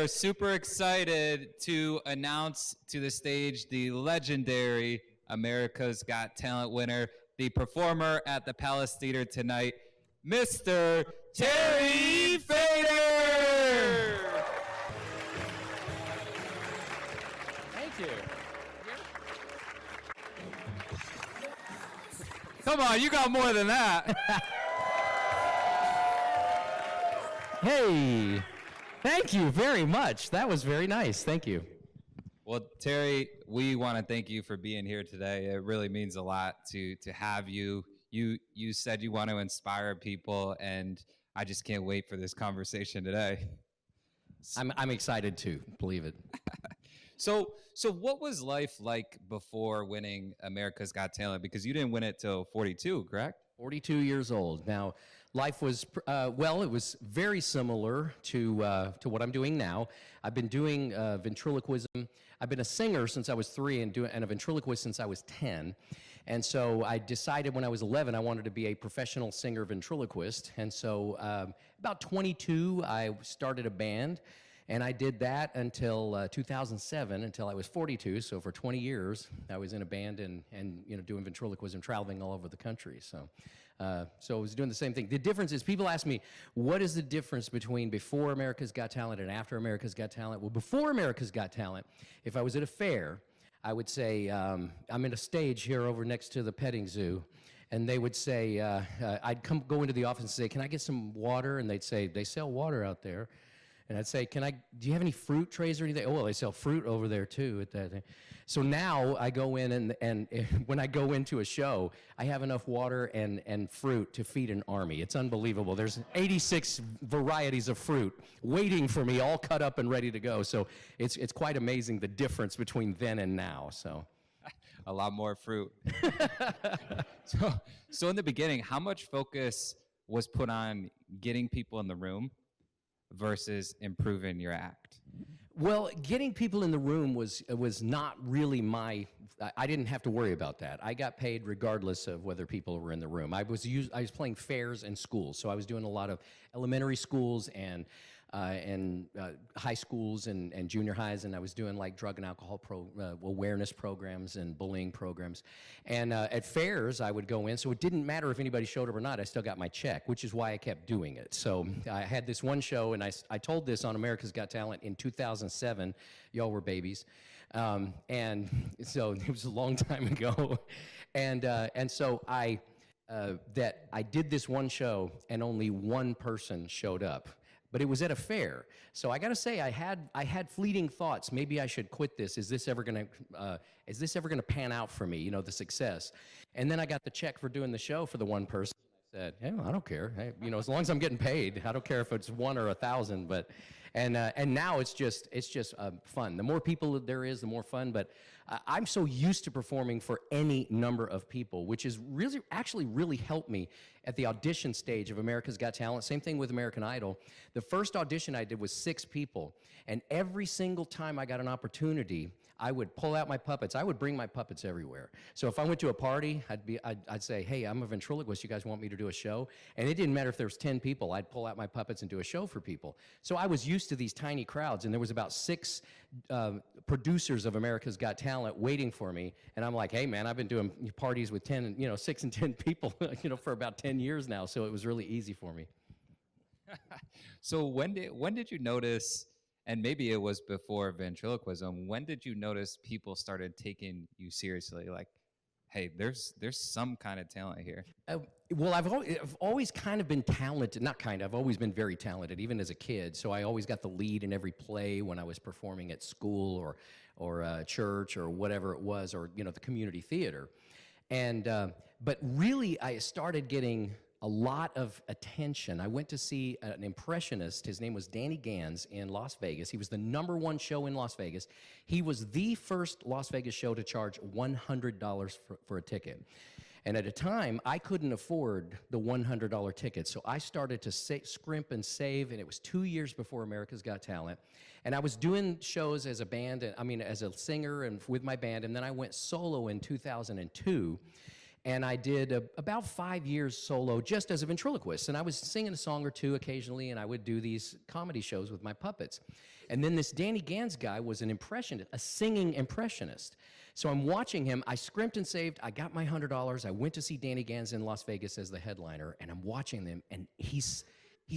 are super excited to announce to the stage the legendary America's Got Talent winner, the performer at the Palace Theater tonight, Mr. Terry Fator! Thank you. Come on, you got more than that. Hey, thank you very much. That was very nice. Thank you. Well, Terry, we want to thank you for being here today. It really means a lot to have you. You said you want to inspire people, and I just can't wait for this conversation today. I'm excited too, believe it. So what was life like before winning America's Got Talent? Because you didn't win it till 42, correct? 42 years old. Now, life was, well, it was very similar to what I'm doing now. I've been doing ventriloquism. I've been a singer since I was 3 and a ventriloquist since I was 10. And so I decided when I was 11 I wanted to be a professional singer ventriloquist. And so about 22, I started a band. And I did that until 2007, until I was 42. So for 20 years, I was in a band and doing ventriloquism, traveling all over the country. So I was doing the same thing. The difference is, people ask me, what is the difference between before America's Got Talent and after America's Got Talent? Well, before America's Got Talent, if I was at a fair, I would say, I'm in a stage here over next to the petting zoo. And they would say, I'd go into the office and say, can I get some water? And they'd say, they sell water out there. And I'd say, do you have any fruit trays or anything? Oh, well, they sell fruit over there too at that thing. So now I go in and when I go into a show, I have enough water and fruit to feed an army. It's unbelievable. There's 86 varieties of fruit waiting for me, all cut up and ready to go. So it's quite amazing the difference between then and now. So a lot more fruit. So in the beginning, how much focus was put on getting people in the room versus improving your act? Well, getting people in the room was not really I didn't have to worry about that. I got paid regardless of whether people were in the room. I was playing fairs and schools, so I was doing a lot of elementary schools and high schools and junior highs, and I was doing like drug and alcohol awareness programs and bullying programs. And at fairs, I would go in, so it didn't matter if anybody showed up or not, I still got my check, which is why I kept doing it. So I had this one show, and I told this on America's Got Talent in 2007. Y'all were babies. And so it was a long time ago. And so I did this one show, and only one person showed up. But it was at a fair. So I got to say, I had fleeting thoughts. Maybe I should quit this. Is this ever going to pan out for me? You know, the success. And then I got the check for doing the show for the one person. I said, hey, I don't care. Hey, as long as I'm getting paid, I don't care if it's 1 or 1,000. But and now it's just fun. The more people there is, the more fun. But I'm so used to performing for any number of people, which is really helped me at the audition stage of America's Got Talent. Same thing with American Idol. The first audition I did was 6 people, and every single time I got an opportunity, I would pull out my puppets. I would bring my puppets everywhere. So if I went to a party, I'd say, hey, I'm a ventriloquist. You guys want me to do a show? And it didn't matter if there was 10 people. I'd pull out my puppets and do a show for people. So I was used to these tiny crowds, and there was about 6 producers of America's Got Talent waiting for me. And I'm like, hey, man, I've been doing parties with 6 and 10 people, for about 10 years now. So it was really easy for me. So when did you notice, and maybe it was before ventriloquism, when did you notice people started taking you seriously? Like, hey, there's some kind of talent here. Well, I've always kind of been talented. I've always been very talented, even as a kid. So I always got the lead in every play when I was performing at school or church or whatever it was, or the community theater. And but really, I started getting a lot of attention. I went to see an impressionist. His name was Danny Gans in Las Vegas. He was the #1 show in Las Vegas. He was the first Las Vegas show to charge $100 for a ticket. And at a time, I couldn't afford the $100 ticket. So I started to scrimp and save, and it was 2 years before America's Got Talent. And I was doing shows as a band, as a singer and with my band, and then I went solo in 2002. And I did about 5 years solo just as a ventriloquist. And I was singing a song or two occasionally, and I would do these comedy shows with my puppets. And then this Danny Gans guy was an impressionist, a singing impressionist. So I'm watching him. I scrimped and saved. I got my $100. I went to see Danny Gans in Las Vegas as the headliner, and I'm watching them, and he's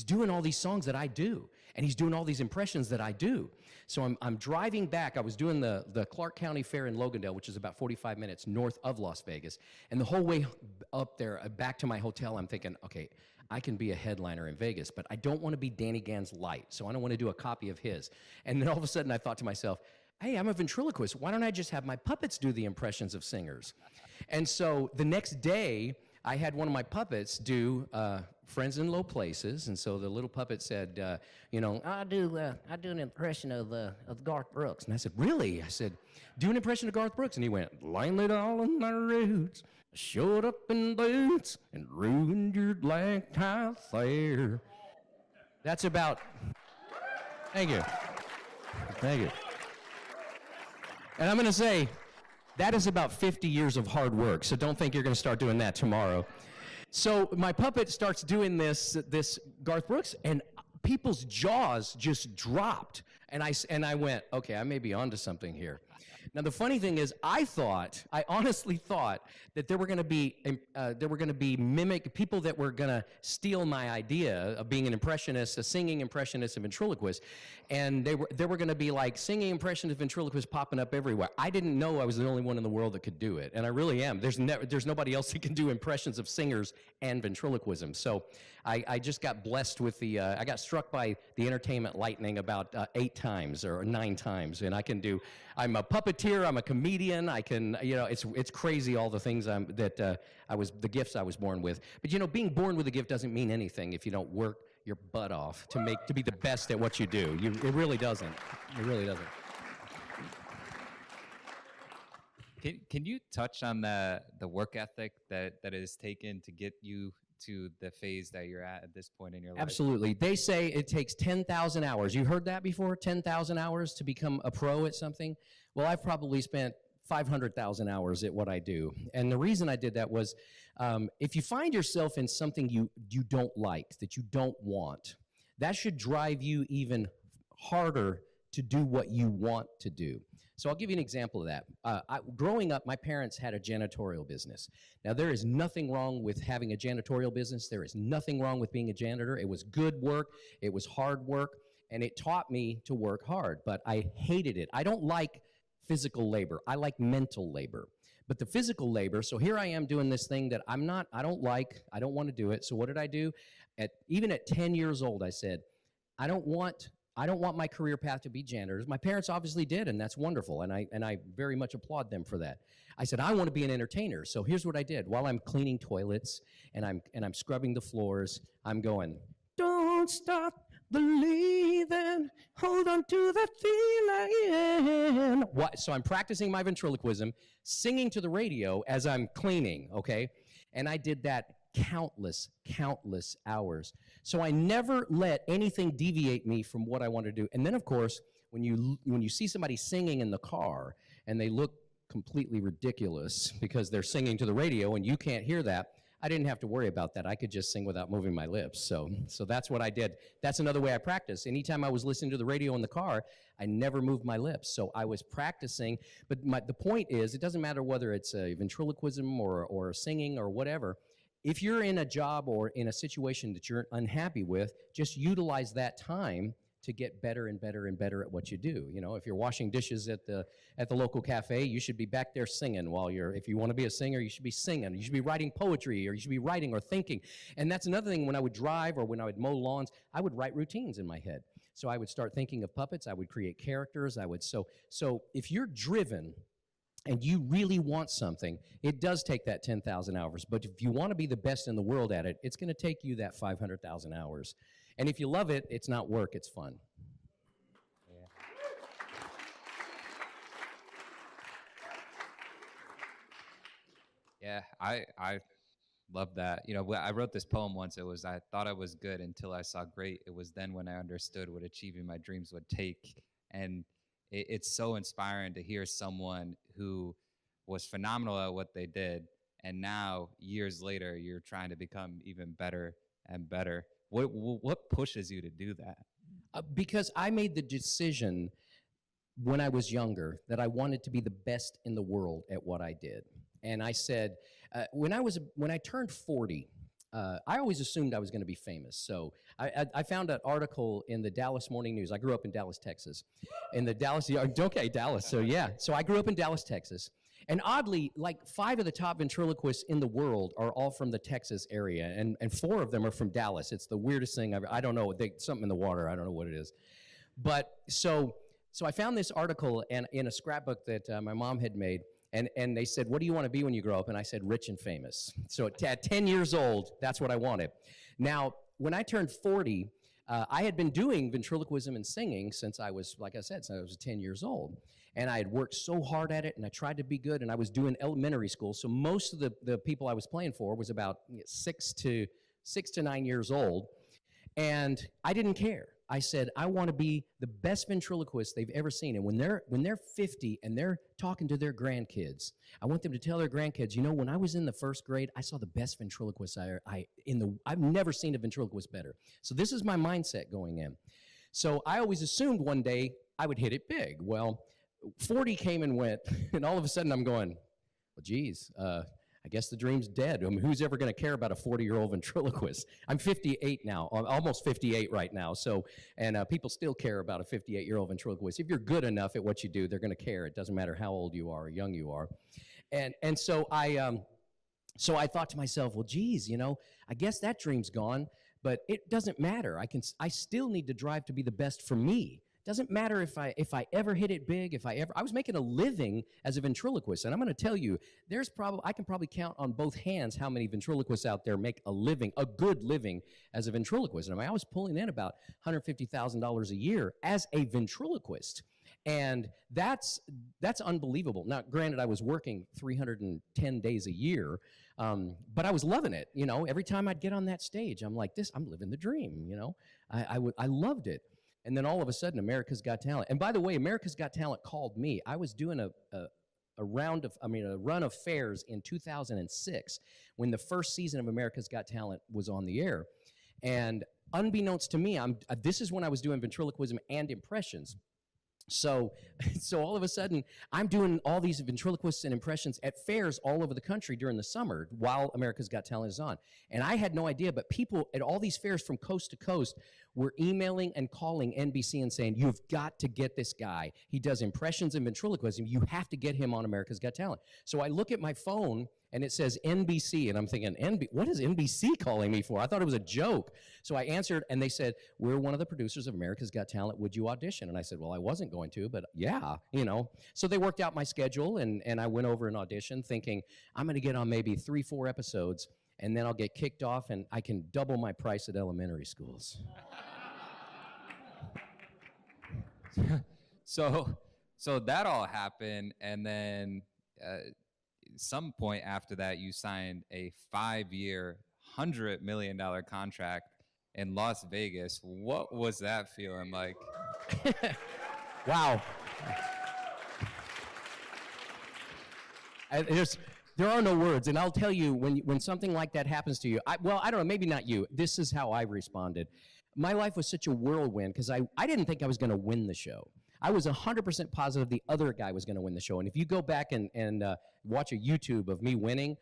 doing all these songs that I do, and he's doing all these impressions that I do. So I'm driving back. I was doing the Clark County Fair in Logandale, which is about 45 minutes north of Las Vegas. And the whole way up there, back to my hotel, I'm thinking, okay, I can be a headliner in Vegas, but I don't want to be Danny Gans light, so I don't want to do a copy of his. And then all of a sudden I thought to myself, hey, I'm a ventriloquist. Why don't I just have my puppets do the impressions of singers? And so the next day, I had one of my puppets do Friends in Low Places, and so the little puppet said, you know, I do an impression of Garth Brooks. And I said, really? I said, do an impression of Garth Brooks. And he went, line it all in my roots, showed up in boots, and ruined your black tie fair. That's about, thank you. Thank you. And I'm going to say, that is about 50 years of hard work, so don't think you're going to start doing that tomorrow. So my puppet starts doing this Garth Brooks, and people's jaws just dropped. And I went, okay, I may be onto something here. Now the funny thing is, I honestly thought that there were going to be people that were going to steal my idea of being an impressionist, a singing impressionist, a ventriloquist, and there were going to be like singing impressionists, ventriloquists popping up everywhere. I didn't know I was the only one in the world that could do it, and I really am. There's nobody else that can do impressions of singers and ventriloquism. So I just got blessed with I got struck by the entertainment lightning about 8 times or 9 times, and I'm a puppeteer, I'm a comedian, I can, you know, it's crazy all the things the gifts I was born with. But you know, being born with a gift doesn't mean anything if you don't work your butt off to be the best at what you do. It really doesn't. It really doesn't. Can you touch on the work ethic that it has taken to get you to the phase that you're at this point in your life? Absolutely. They say it takes 10,000 hours. You heard that before? 10,000 hours to become a pro at something? Well, I've probably spent 500,000 hours at what I do. And the reason I did that was if you find yourself in something you don't like, that you don't want, that should drive you even harder to do what you want to do. So I'll give you an example of that. Growing up, my parents had a janitorial business. Now, there is nothing wrong with having a janitorial business. There is nothing wrong with being a janitor. It was good work. It was hard work. And it taught me to work hard. But I hated it. I don't like physical labor. I like mental labor. But the physical labor, so here I am doing this thing that I don't like. I don't want to do it. So what did I do? Even at 10 years old, I said, I don't want my career path to be janitors. My parents obviously did, and that's wonderful, and I very much applaud them for that. I said, I want to be an entertainer. So here's what I did. While I'm cleaning toilets and I'm scrubbing the floors, I'm going, don't stop believing, hold on to that feeling. So I'm practicing my ventriloquism, singing to the radio as I'm cleaning, okay? And I did that countless hours. So I never let anything deviate me from what I want to do. And then, of course, when you see somebody singing in the car and they look completely ridiculous because they're singing to the radio and you can't hear that, I didn't have to worry about that. I could just sing without moving my lips. So that's what I did. That's another way I practice. Anytime I was listening to the radio in the car, I never moved my lips. So I was practicing. But the point is, it doesn't matter whether it's a ventriloquism or singing or whatever. If you're in a job or in a situation that you're unhappy with, just utilize that time to get better and better and better at what you do. You know, if you're washing dishes at the local cafe, you should be back there singing if you want to be a singer, you should be singing. You should be writing poetry, or you should be writing or thinking. And that's another thing. When I would drive or when I would mow lawns, I would write routines in my head. So I would start thinking of puppets. I would create characters. So if you're driven and you really want something, it does take that 10,000 hours. But if you want to be the best in the world at it, it's going to take you that 500,000 hours. And if you love it, it's not work, it's fun. Yeah, I love that. You know, I wrote this poem once. It was, I thought I was good until I saw great. It was then when I understood what achieving my dreams would take. And it's so inspiring to hear someone who was phenomenal at what they did, and now years later you're trying to become even better and better. What pushes you to do that? Because I made the decision when I was younger that I wanted to be the best in the world at what I did. And I said, when I turned 40, I always assumed I was going to be famous. So I found an article in the Dallas Morning News. I grew up in Dallas, Texas. In the Dallas, okay, Dallas. So yeah, so I grew up in Dallas, Texas. And oddly, like 5 of the top ventriloquists in the world are all from the Texas area, and 4 of them are from Dallas. It's the weirdest thing ever. I don't know, something in the water. I don't know what it is. But so I found this article and in a scrapbook that my mom had made, and they said, what do you want to be when you grow up? And I said, rich and famous. So at 10 years old, that's what I wanted. Now, when I turned 40, I had been doing ventriloquism and singing since I was, like I said, since I was 10 years old. And I had worked so hard at it, and I tried to be good, and I was doing elementary school. So most of the people I was playing for was about 6 to 9 years old. And I didn't care. I said, I want to be the best ventriloquist they've ever seen. And when they're 50 and they're talking to their grandkids, I want them to tell their grandkids, you know, when I was in the 1st grade, I saw the best ventriloquist I've never seen a ventriloquist better. So this is my mindset going in. So I always assumed one day I would hit it big. Well, 40 came and went, and all of a sudden I'm going, well, geez, I guess the dream's dead. I mean, who's ever going to care about a 40-year-old ventriloquist? I'm 58 now, I'm almost 58 right now. So, and people still care about a 58-year-old ventriloquist. If you're good enough at what you do, they're going to care. It doesn't matter how old you are or young you are. And so I thought to myself, well, geez, you know, I guess that dream's gone, but it doesn't matter. I still need to drive to be the best for me. Doesn't matter if I ever hit it big, I was making a living as a ventriloquist, and I'm going to tell you, I can probably count on both hands how many ventriloquists out there make a living, a good living as a ventriloquist. I mean, I was pulling in about $150,000 a year as a ventriloquist, and that's unbelievable. Now, granted, I was working 310 days a year, but I was loving it. You know, every time I'd get on that stage, I'm like, I'm living the dream. You know, I loved it. And then all of a sudden, America's Got Talent. And by the way, America's Got Talent called me. I was doing a run of fairs in 2006 when the first season of America's Got Talent was on the air. And unbeknownst to me, this is when I was doing ventriloquism and impressions. So all of a sudden, I'm doing all these ventriloquists and impressions at fairs all over the country during the summer while America's Got Talent is on. And I had no idea, but people at all these fairs from coast to coast were emailing and calling NBC and saying, you've got to get this guy. He does impressions and ventriloquism. You have to get him on America's Got Talent. So I look at my phone, and it says NBC, and I'm thinking, what is NBC calling me for? I thought it was a joke. So I answered, and they said, we're one of the producers of America's Got Talent. Would you audition? And I said, well, I wasn't going to, but yeah, you know. So they worked out my schedule, and I went over and auditioned thinking, I'm going to get on maybe 3-4 episodes, and then I'll get kicked off, and I can double my price at elementary schools. So that all happened, and then some point after that, you signed a 5-year, $100 million contract in Las Vegas. What was that feeling like? Wow. There are no words, and I'll tell you, when something like that happens to you, I don't know, maybe not you. This is how I responded. My life was such a whirlwind because I didn't think I was going to win the show. I was 100% positive the other guy was going to win the show. And if you go back and watch a YouTube of me winning,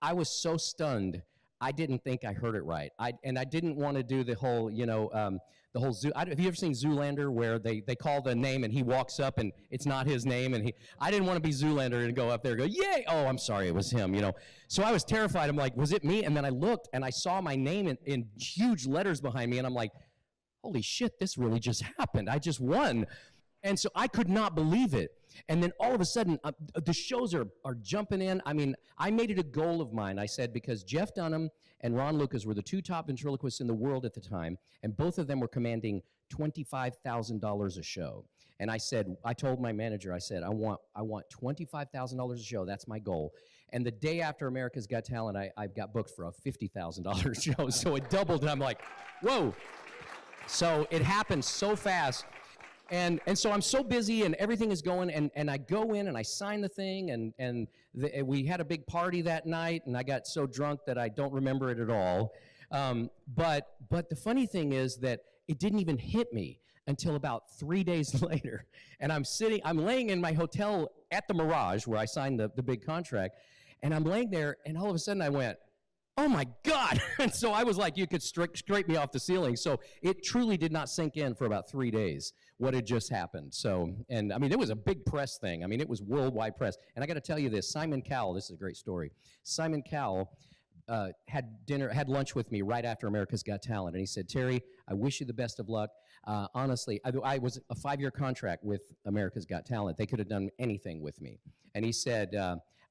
I was so stunned, I didn't think I heard it right. I didn't want to do the whole, you know, the whole zoo. Have you ever seen Zoolander where they call the name and he walks up and it's not his name? And I didn't want to be Zoolander and go up there and go, yay! Oh, I'm sorry, it was him, you know. So I was terrified. I'm like, was it me? And then I looked and I saw my name in huge letters behind me, and I'm like, holy shit, this really just happened. I just won. And so I could not believe it. And then all of a sudden, the shows are jumping in. I mean, I made it a goal of mine. I said, because Jeff Dunham and Ron Lucas were the 2 top ventriloquists in the world at the time, and both of them were commanding $25,000 a show. And I told my manager, I said, I want $25,000 a show. That's my goal. And the day after America's Got Talent, I got booked for a $50,000 show. So it doubled, and I'm like, whoa. So it happened so fast. And so I'm so busy and everything is going, and I go in and I sign the thing, and we had a big party that night, and I got so drunk that I don't remember it at all. But the funny thing is that it didn't even hit me until about 3 days later. And I'm laying in my hotel at the Mirage where I signed the big contract, and I'm laying there, and all of a sudden I went, oh my God. And so I was like, you could scrape me off the ceiling. So it truly did not sink in for about 3 days what had just happened. So, and I mean, it was a big press thing. I mean, it was worldwide press. And I got to tell you this, Simon Cowell, this is a great story. Simon Cowell had lunch with me right after America's Got Talent. And he said, Terry, I wish you the best of luck. Honestly, I was a 5-year contract with America's Got Talent. They could have done anything with me. And he said,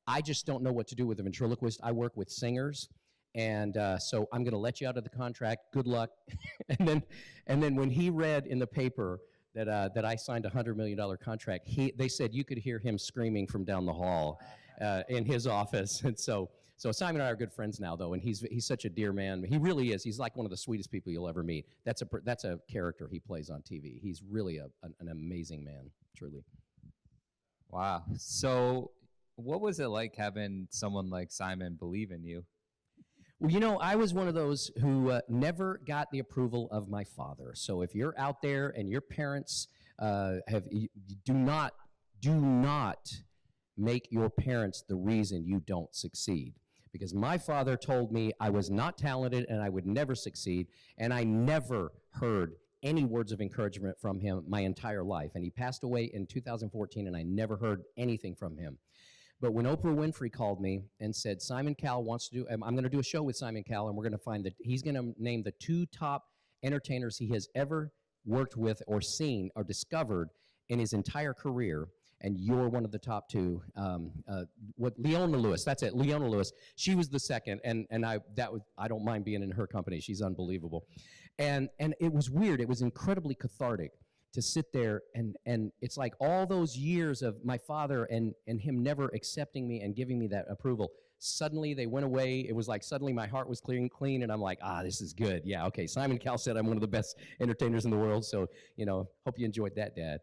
I just don't know what to do with a ventriloquist. I work with singers. And so I'm going to let you out of the contract. Good luck. and then when he read in the paper that I signed a $100 million contract, they said you could hear him screaming from down the hall in his office. And so Simon and I are good friends now, though, and he's such a dear man. He really is. He's like one of the sweetest people you'll ever meet. That's a character he plays on TV. He's really an amazing man, truly. Wow. So what was it like having someone like Simon believe in you? Well, you know, I was one of those who never got the approval of my father. So if you're out there and your parents do not make your parents the reason you don't succeed. Because my father told me I was not talented and I would never succeed, and I never heard any words of encouragement from him my entire life. And he passed away in 2014, and I never heard anything from him. But when Oprah Winfrey called me and said, Simon Cowell wants to do, I'm going to do a show with Simon Cowell, and we're going to find that he's going to name the 2 top entertainers he has ever worked with or seen or discovered in his entire career, and you're one of the top 2. Leona Lewis, that's it, Leona Lewis. She was the second, and I don't mind being in her company. She's unbelievable. And it was weird. It was incredibly cathartic to sit there, and it's like all those years of my father and him never accepting me and giving me that approval, suddenly they went away. It was like suddenly my heart was clean, and I'm like, this is good. Yeah, okay, Simon Cowell said I'm one of the best entertainers in the world, so, hope you enjoyed that, Dad.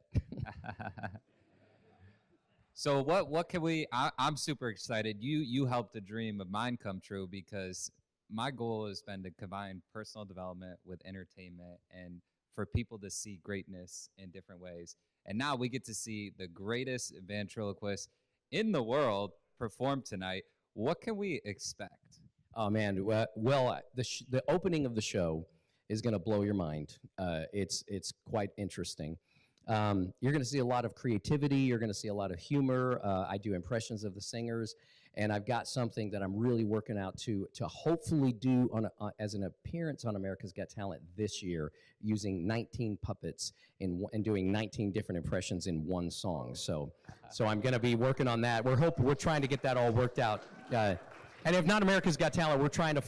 So what can we, I'm super excited. You helped a dream of mine come true, because my goal has been to combine personal development with entertainment and for people to see greatness in different ways. And now we get to see the greatest ventriloquist in the world perform tonight. What can we expect? Oh, man. Well, the opening of the show is going to blow your mind. It's quite interesting. You're going to see a lot of creativity. You're going to see a lot of humor. I do impressions of the singers. And I've got something that I'm really working out to hopefully do as an appearance on America's Got Talent this year, using 19 puppets and doing 19 different impressions in one song. So I'm going to be working on that. We're trying to get that all worked out. And if not America's Got Talent, we're trying to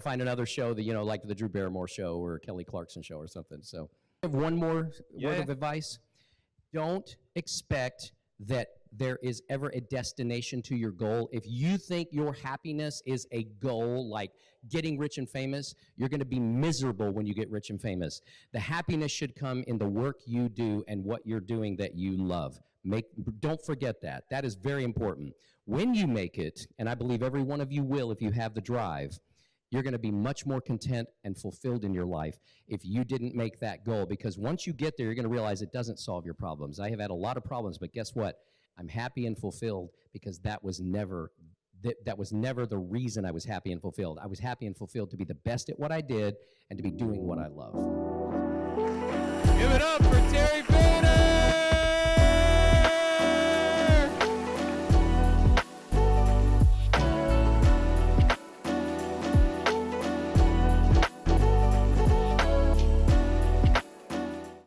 find another show that, like the Drew Barrymore show or Kelly Clarkson show or something. So I have one more word of advice. Don't expect that there is ever a destination to your goal. If you think your happiness is a goal, like getting rich and famous, you're going to be miserable when you get rich and famous. The happiness should come in the work you do and what you're doing that you love. Don't forget that. That is very important. When you make it, and I believe every one of you will if you have the drive, you're going to be much more content and fulfilled in your life if you didn't make that goal. Because once you get there, you're going to realize it doesn't solve your problems. I have had a lot of problems, but guess what? I'm happy and fulfilled because that was never the reason I was happy and fulfilled. I was happy and fulfilled to be the best at what I did and to be doing what I love. Give it up for Terry.